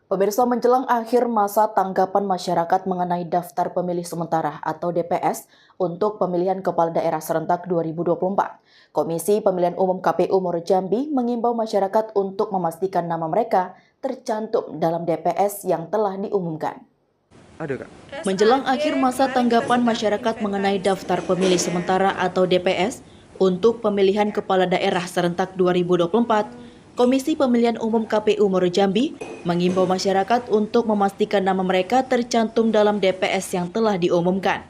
Pemirsa, menjelang akhir masa tanggapan masyarakat mengenai daftar pemilih sementara atau DPS untuk pemilihan kepala daerah serentak 2024, Komisi Pemilihan Umum KPU Muaro Jambi mengimbau masyarakat untuk memastikan nama mereka tercantum dalam DPS yang telah diumumkan. Menjelang akhir masa tanggapan masyarakat mengenai daftar pemilih sementara atau DPS untuk pemilihan kepala daerah serentak 2024, Komisi Pemilihan Umum KPU Muaro Jambi mengimbau masyarakat untuk memastikan nama mereka tercantum dalam DPS yang telah diumumkan.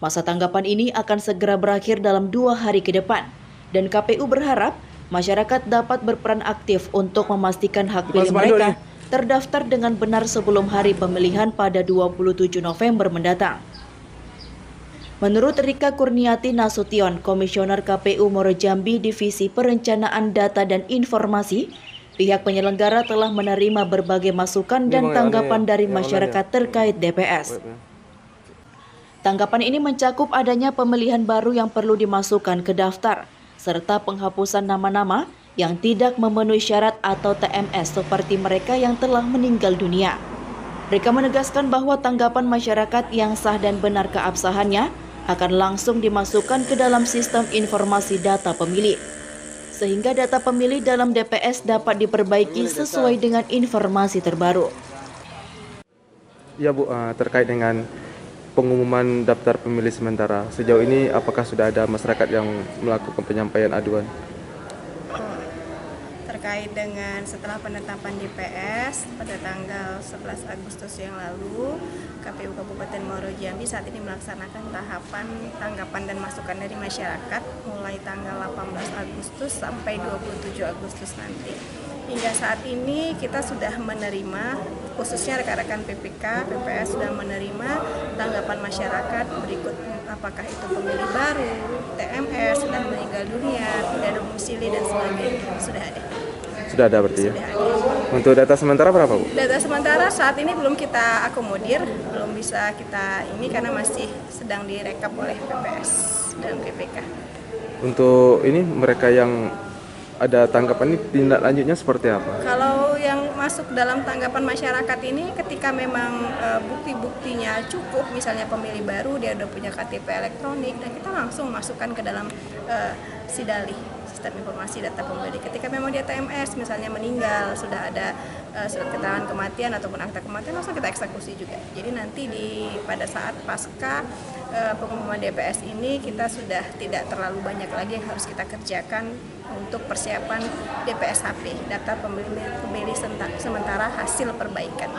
Masa tanggapan ini akan segera berakhir dalam 2 hari ke depan, dan KPU berharap masyarakat dapat berperan aktif untuk memastikan hak pilih mereka terdaftar dengan benar sebelum hari pemilihan pada 27 November mendatang. Menurut Rika Kurniati Nasution, Komisioner KPU Muaro Jambi Divisi Perencanaan Data dan Informasi, pihak penyelenggara telah menerima berbagai masukan dan tanggapan dari masyarakat terkait DPS. Tanggapan ini mencakup adanya pemilihan baru yang perlu dimasukkan ke daftar, serta penghapusan nama-nama yang tidak memenuhi syarat atau TMS seperti mereka yang telah meninggal dunia. Rika menegaskan bahwa tanggapan masyarakat yang sah dan benar keabsahannya akan langsung dimasukkan ke dalam sistem informasi data pemilih, sehingga data pemilih dalam DPS dapat diperbaiki sesuai dengan informasi terbaru. Ya Bu, terkait dengan pengumuman daftar pemilih sementara, sejauh ini apakah sudah ada masyarakat yang melakukan penyampaian aduan? Terkait dengan setelah penetapan DPS pada tanggal 11 Agustus yang lalu, KPU Kabupaten Muaro Jambi saat ini melaksanakan tahapan tanggapan dan masukan dari masyarakat mulai tanggal 18 Agustus sampai 27 Agustus nanti. Hingga saat ini kita sudah menerima, khususnya rekan-rekan PPK, PPS sudah menerima tanggapan masyarakat berikut, apakah itu pemilih baru, TMS, sudah meninggal dunia, tidak domisili dan sebagainya, sudah ada. Sudah ada berarti ya? Sudah ada. Untuk data sementara berapa Bu? Data sementara saat ini belum kita akomodir, belum bisa kita ini karena masih sedang direkap oleh PPS dan PPK. Untuk ini mereka yang ada tanggapan ini tindak lanjutnya seperti apa? Kalau yang masuk dalam tanggapan masyarakat ini ketika memang bukti-buktinya cukup, misalnya pemilih baru dia udah punya KTP elektronik, dan kita langsung masukkan ke dalam SIDALIH, Sistem Informasi Data Pemilih. Ketika memang dia TMS misalnya meninggal, sudah ada surat keterangan kematian ataupun akta kematian, langsung kita eksekusi juga. Jadi nanti pada saat pasca pengumuman DPS ini kita sudah tidak terlalu banyak lagi yang harus kita kerjakan untuk persiapan DPS HP, daftar pemilih sementara hasil perbaikan.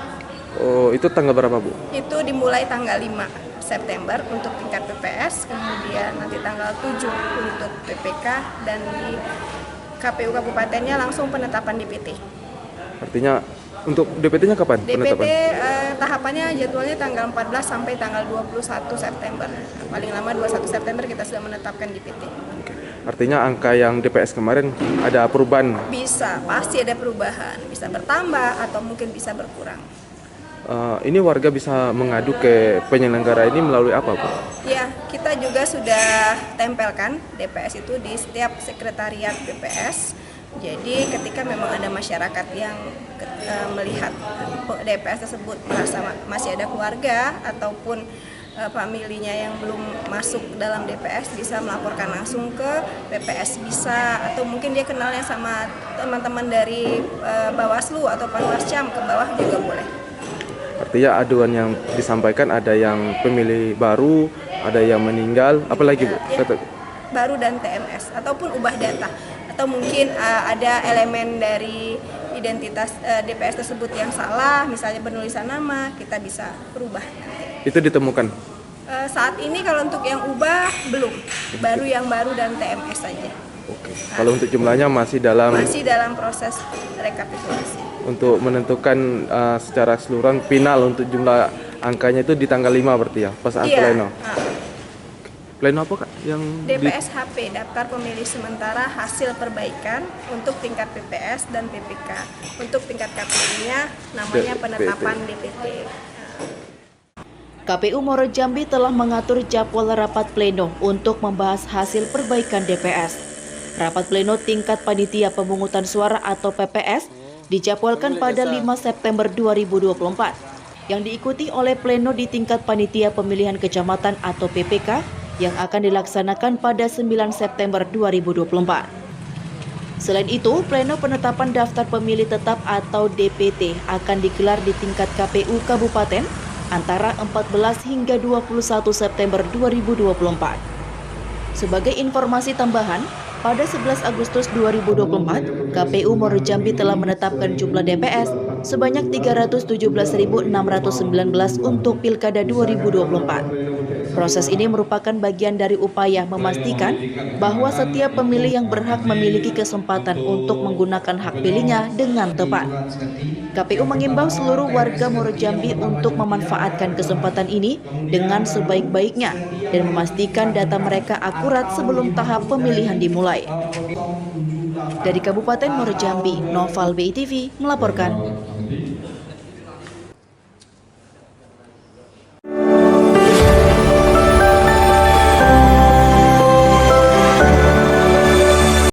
Oh, itu tanggal berapa Bu? Itu dimulai tanggal 5 September untuk tingkat PPS, kemudian nanti tanggal 7 untuk PPK, dan di KPU Kabupatennya langsung penetapan DPT. Artinya untuk DPT-nya kapan penetapan? DPT tahapannya jadwalnya tanggal 14 sampai tanggal 21 September. Paling lama 21 September kita sudah menetapkan DPT. Oke. Artinya angka yang DPS kemarin ada perubahan? Bisa, pasti ada perubahan. Bisa bertambah atau mungkin bisa berkurang. Ini warga bisa mengadu ke penyelenggara ini melalui apa Bu? Ya, kita juga sudah tempelkan DPS itu di setiap sekretariat BPS. Jadi ketika memang ada masyarakat yang melihat DPS tersebut merasa masih ada keluarga ataupun familinya yang belum masuk dalam DPS, bisa melaporkan langsung ke BPS bisa, atau mungkin dia kenalnya sama teman-teman dari Bawaslu atau Panwascam, ke bawah juga boleh. Artinya aduan yang disampaikan ada yang pemilih baru, ada yang meninggal, apalagi Bu? Ya, baru dan TMS ataupun ubah data, atau mungkin ada elemen dari identitas DPS tersebut yang salah, misalnya penulisan nama, kita bisa berubah nanti. Itu ditemukan? Saat ini kalau untuk yang ubah belum, baru yang baru dan TMS saja. Oke. Kalau untuk jumlahnya masih dalam proses rekapitulasi. Untuk menentukan secara keseluruhan final untuk jumlah angkanya itu di tanggal 5 berarti ya, pas pleno. Pleno apa Kak? Yang DPS HP, daftar pemilih sementara hasil perbaikan untuk tingkat PPS dan PPK. Untuk tingkat KPU-nya namanya penetapan DPT. KPU Muaro Jambi telah mengatur jadwal rapat pleno untuk membahas hasil perbaikan DPS. Rapat pleno tingkat panitia pemungutan suara atau PPS dijadwalkan pada 5 September 2024 yang diikuti oleh pleno di tingkat panitia pemilihan kecamatan atau PPK yang akan dilaksanakan pada 9 September 2024. Selain itu, pleno penetapan daftar pemilih tetap atau DPT akan digelar di tingkat KPU Kabupaten antara 14 hingga 21 September 2024. Sebagai informasi tambahan, pada 11 Agustus 2024, KPU Muaro Jambi telah menetapkan jumlah DPS sebanyak 317.619 untuk Pilkada 2024. Proses ini merupakan bagian dari upaya memastikan bahwa setiap pemilih yang berhak memiliki kesempatan untuk menggunakan hak pilihnya dengan tepat. KPU mengimbau seluruh warga Muaro Jambi untuk memanfaatkan kesempatan ini dengan sebaik-baiknya dan memastikan data mereka akurat sebelum tahap pemilihan dimulai. Dari Kabupaten Muaro Jambi, Noval BITV melaporkan.